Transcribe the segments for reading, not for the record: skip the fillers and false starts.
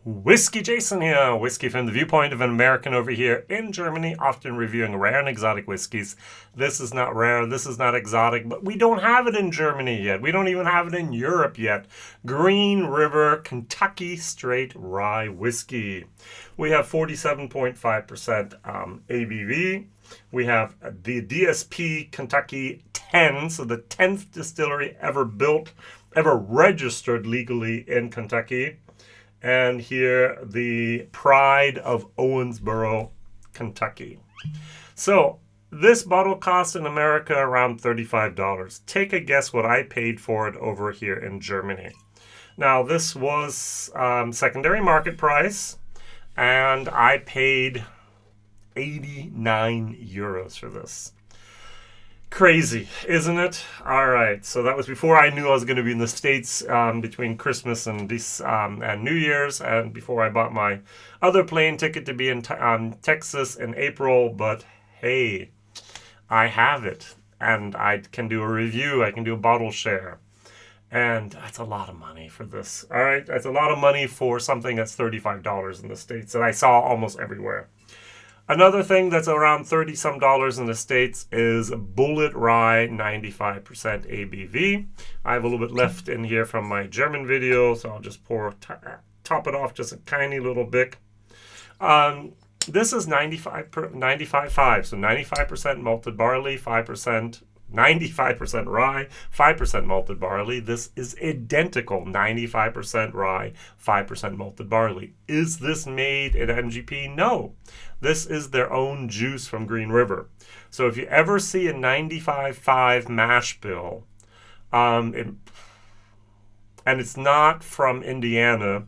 WhiskyJason here, whiskey from the viewpoint of an American over here in Germany, often reviewing rare and exotic whiskeys. This is not rare, this is not exotic, but we don't have it in Germany yet. We don't even have it in Europe yet. Green River Kentucky Straight Rye Whiskey. We have 47.5% ABV. We have the DSP Kentucky 10, so the 10th distillery ever built, ever registered legally in Kentucky. And here, the pride of Owensboro, Kentucky. So, this bottle costs in America around $35. Take a guess what I paid for it over here in Germany. Now, this was secondary market price, and I paid 89 euros for this. Crazy, isn't it? All right, so that was before I knew I was going to be in the States between Christmas and New Year's, and before I bought my other plane ticket to be in Texas in April. But hey, I have it, and I can do a review. I can do a bottle share, and that's a lot of money for this. All right, that's a lot of money for something that's $35 in the States that I saw almost everywhere. Another thing that's around $30-some in the States is Bullet Rye 95% ABV. I have a little bit left in here from my German video, so I'll just top it off just a tiny little bit. This is 95.5, so 95% malted barley, 95% rye, 5% malted barley. This is identical, 95% rye, 5% malted barley. Is this made at MGP? No. This is their own juice from Green River. So if you ever see a 95.5 mash bill, and it's not from Indiana,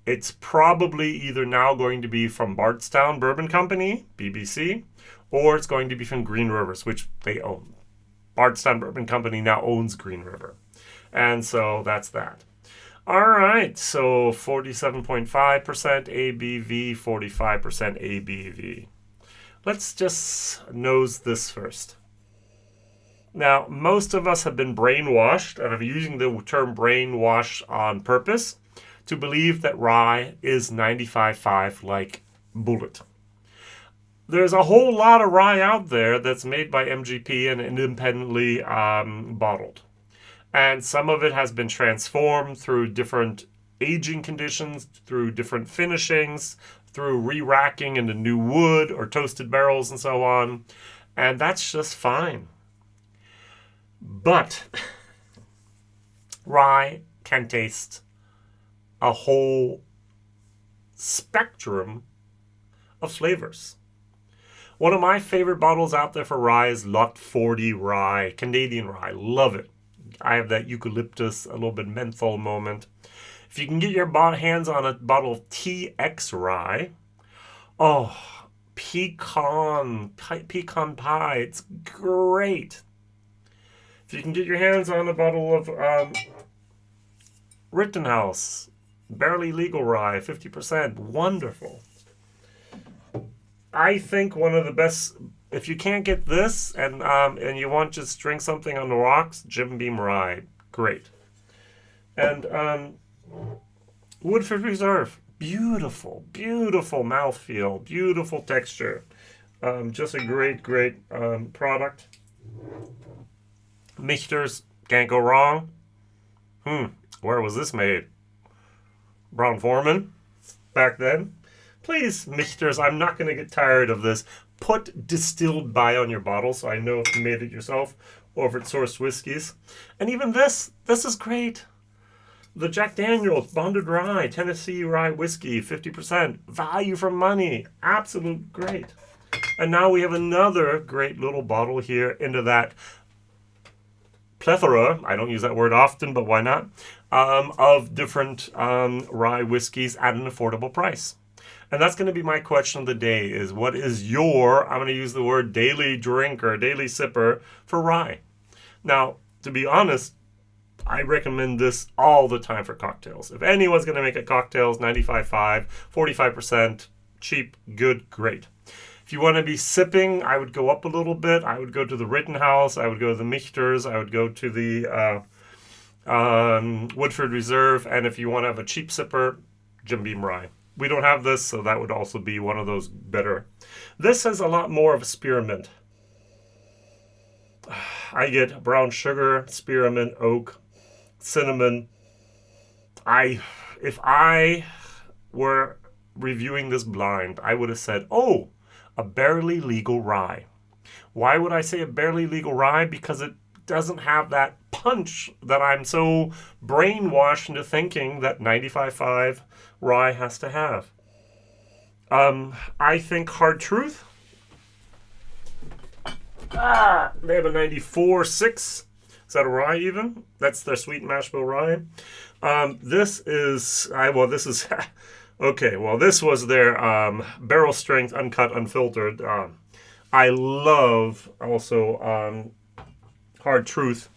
it's probably either now going to be from Bardstown Bourbon Company, BBC, or it's going to be from Green Rivers, which they own. Bardstown Bourbon Company now owns Green River. And so that's that. All right, so 47.5% ABV, 45% ABV. Let's just nose this first. Now, most of us have been brainwashed, and I'm using the term brainwash on purpose, to believe that rye is 95.5 like Bullet. There's a whole lot of rye out there that's made by MGP and independently bottled. And some of it has been transformed through different aging conditions, through different finishings, through re-racking into new wood or toasted barrels and so on. And that's just fine. But rye can taste a whole spectrum of flavors. One of my favorite bottles out there for rye is Lot 40 Rye, Canadian rye. Love it. I have that eucalyptus, a little bit menthol moment. If you can get your hands on a bottle of TX rye, oh, pecan pie, it's great. If you can get your hands on a bottle of Rittenhouse, barely legal rye, 50%, wonderful. I think one of the best, if you can't get this and you want to just drink something on the rocks, Jim Beam Rye, great. And Woodford Reserve, beautiful, beautiful mouthfeel, beautiful texture. Just a great product. Michter's, can't go wrong. Where was this made? Brown-Forman, back then. Please, Michter's, I'm not going to get tired of this. Put distilled by on your bottle so I know if you made it yourself or if it's sourced whiskeys. And even this is great. The Jack Daniel's Bonded Rye, Tennessee Rye Whiskey, 50%. Value for money. Absolute great. And now we have another great little bottle here into that plethora, I don't use that word often, but why not, of different rye whiskeys at an affordable price. And that's going to be my question of the day is, what is your, I'm going to use the word daily drinker, daily sipper for rye. Now, to be honest, I recommend this all the time for cocktails. If anyone's going to make a cocktails, 95.5, 45%, cheap, good, great. If you want to be sipping, I would go up a little bit. I would go to the Rittenhouse. I would go to the Michter's. I would go to the Woodford Reserve. And if you want to have a cheap sipper, Jim Beam rye. We don't have this, so that would also be one of those better. This has a lot more of a spearmint. I get brown sugar, spearmint, oak, cinnamon. If I were reviewing this blind, I would have said, oh, a barely legal rye. Why would I say a barely legal rye? Because it doesn't have that punch that I'm so brainwashed into thinking that 95.5 rye has to have. I think Hard Truth. They have a 94.6. Is that a rye even? That's their sweet mash bill rye. This is okay. Well, this was their barrel strength, uncut, unfiltered. I love also Hard Truth,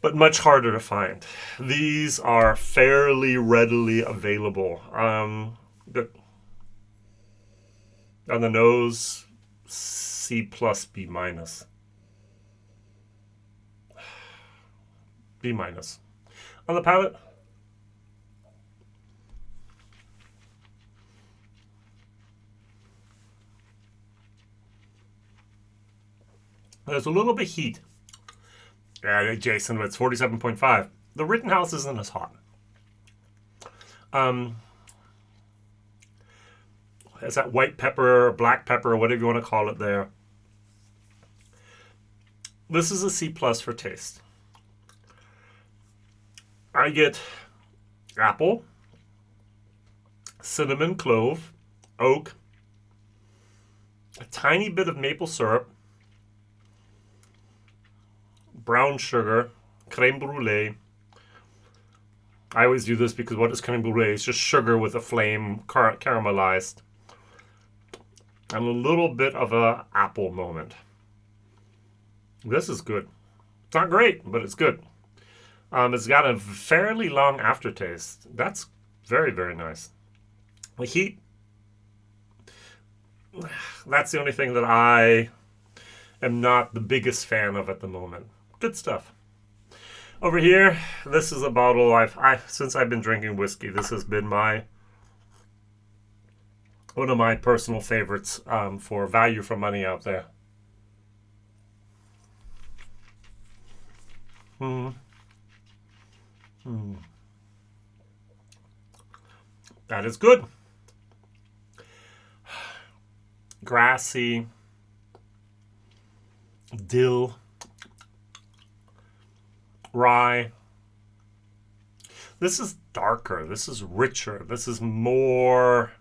but much harder to find. These are fairly readily available. Good. On the nose, C plus, B minus. B minus. On the palate, there's a little bit of heat. Yeah, Jason, it's 47.5. The Rittenhouse isn't as hot. It's that white pepper, black pepper, whatever you want to call it there. This is a C plus for taste. I get apple, cinnamon, clove, oak, a tiny bit of maple syrup, brown sugar, creme brulee. I always do this because what is creme brulee? It's just sugar with a flame caramelized. And a little bit of a apple moment. This is good. It's not great, but it's good. It's got a fairly long aftertaste. That's very, very nice. The heat, that's the only thing that I am not the biggest fan of at the moment. Good stuff. Over here, this is a bottle since I've been drinking whiskey, this has been one of my personal favorites for value for money out there. That is good. Grassy, dill, rye. This is darker. This is richer. This is more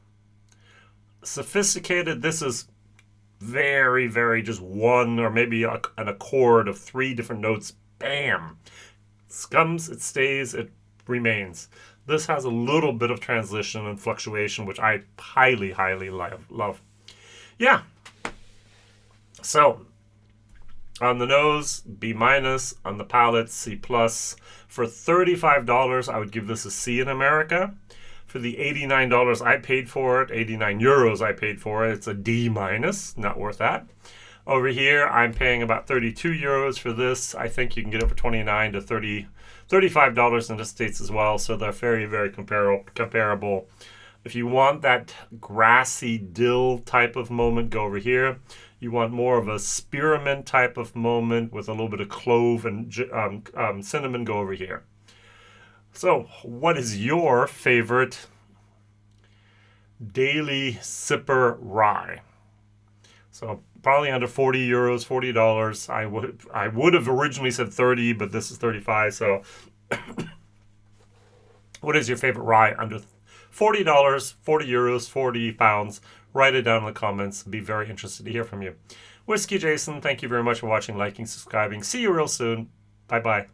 sophisticated. This is very, very just one or maybe an accord of 3 different notes. Bam! It comes, it stays, it remains. This has a little bit of transition and fluctuation, which I highly, highly love. Yeah. So, on the nose, B minus. On the palate, C plus. For $35, I would give this a C in America. For the $89 I paid for it, 89 euros I paid for it, it's a D minus. Not worth that. Over here, I'm paying about 32 euros for this. I think you can get it for $29 to $35 in the States as well. So they're very, very comparable. If you want that grassy dill type of moment, go over here. You want more of a spearmint type of moment with a little bit of clove and cinnamon, go over here. So, what is your favorite daily sipper rye? So, probably under 40 euros, $40. I would have originally said 30, but this is 35. So, what is your favorite rye under $40, 40 euros, 40 pounds? Write it down in the comments. I'd be very interested to hear from you. Whiskey Jason, thank you very much for watching, liking, subscribing. See you real soon. Bye-bye.